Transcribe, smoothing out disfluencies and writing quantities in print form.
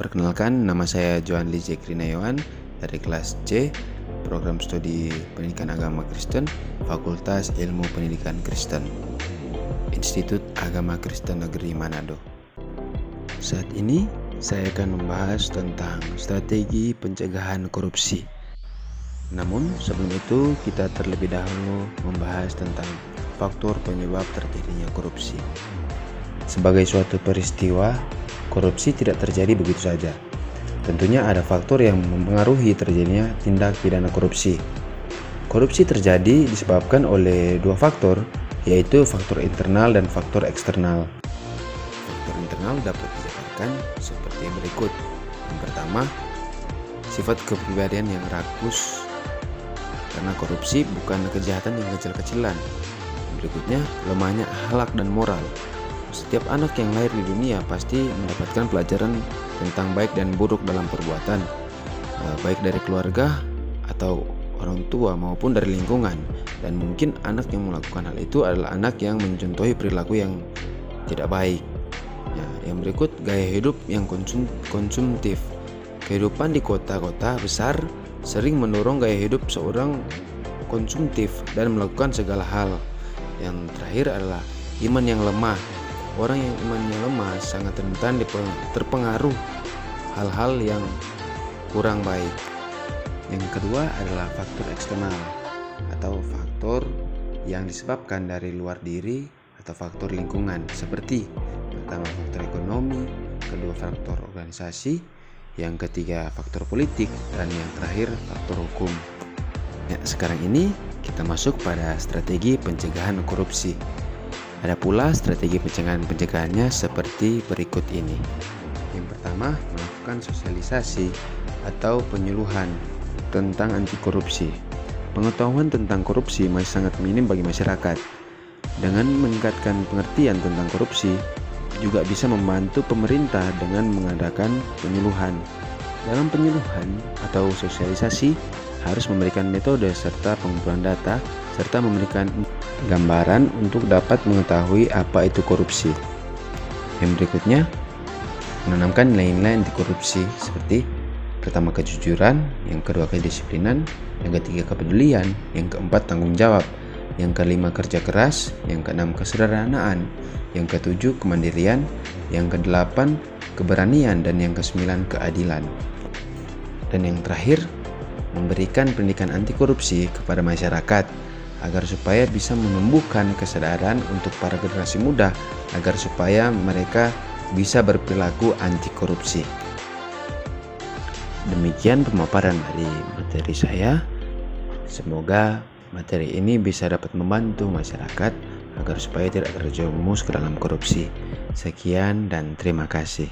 Perkenalkan, nama saya Johan Lijek Rinayawan dari kelas C, Program Studi Pendidikan Agama Kristen, Fakultas Ilmu Pendidikan Kristen, Institut Agama Kristen Negeri Manado. Saat ini saya akan membahas tentang strategi pencegahan korupsi. Namun sebelum itu kita terlebih dahulu membahas tentang faktor penyebab terjadinya korupsi. Sebagai suatu peristiwa, korupsi tidak terjadi begitu saja. Tentunya ada faktor yang mempengaruhi terjadinya tindak pidana korupsi. Korupsi terjadi disebabkan oleh dua faktor, yaitu faktor internal dan faktor eksternal. Faktor internal dapat dijabarkan seperti berikut. Yang pertama, sifat kepribadian yang rakus. Karena korupsi bukan kejahatan yang kecil-kecilan. Berikutnya, lemahnya akhlak dan moral. Setiap anak yang lahir di dunia pasti mendapatkan pelajaran tentang baik dan buruk dalam perbuatan, baik dari keluarga atau orang tua maupun dari lingkungan. Dan mungkin anak yang melakukan hal itu adalah anak yang mencontohi perilaku yang tidak baik. Yang berikut, gaya hidup yang konsumtif. Kehidupan di kota-kota besar sering mendorong gaya hidup seorang konsumtif dan melakukan segala hal. Yang terakhir adalah iman yang lemah. Orang yang imannya lemah sangat rentan terpengaruh hal-hal yang kurang baik. Yang kedua adalah faktor eksternal atau faktor yang disebabkan dari luar diri atau faktor lingkungan, seperti pertama faktor ekonomi, kedua faktor organisasi, yang ketiga faktor politik, dan yang terakhir faktor hukum. Sekarang ini kita masuk pada strategi pencegahan korupsi. Ada pula strategi pencegahannya seperti berikut ini. Yang pertama, melakukan sosialisasi atau penyuluhan tentang anti korupsi. Pengetahuan tentang korupsi masih sangat minim bagi masyarakat. Dengan meningkatkan pengertian tentang korupsi, juga bisa membantu pemerintah dengan mengadakan penyuluhan. Dalam penyuluhan atau sosialisasi harus memberikan metode serta pengumpulan data serta memberikan gambaran untuk dapat mengetahui apa itu korupsi. Yang berikutnya, menanamkan nilai-nilai anti korupsi seperti pertama kejujuran, yang kedua kedisiplinan, yang ketiga kepedulian, yang keempat tanggung jawab, yang kelima kerja keras, yang keenam kesederhanaan, yang ketujuh kemandirian, yang kedelapan keberanian, dan yang kesembilan keadilan. Dan yang terakhir, memberikan pendidikan anti korupsi kepada masyarakat agar supaya bisa menumbuhkan kesadaran untuk para generasi muda agar supaya mereka bisa berperilaku anti korupsi. Demikian pemaparan dari materi saya. Semoga materi ini bisa dapat membantu masyarakat agar supaya tidak terjerumus ke dalam korupsi. Sekian dan terima kasih.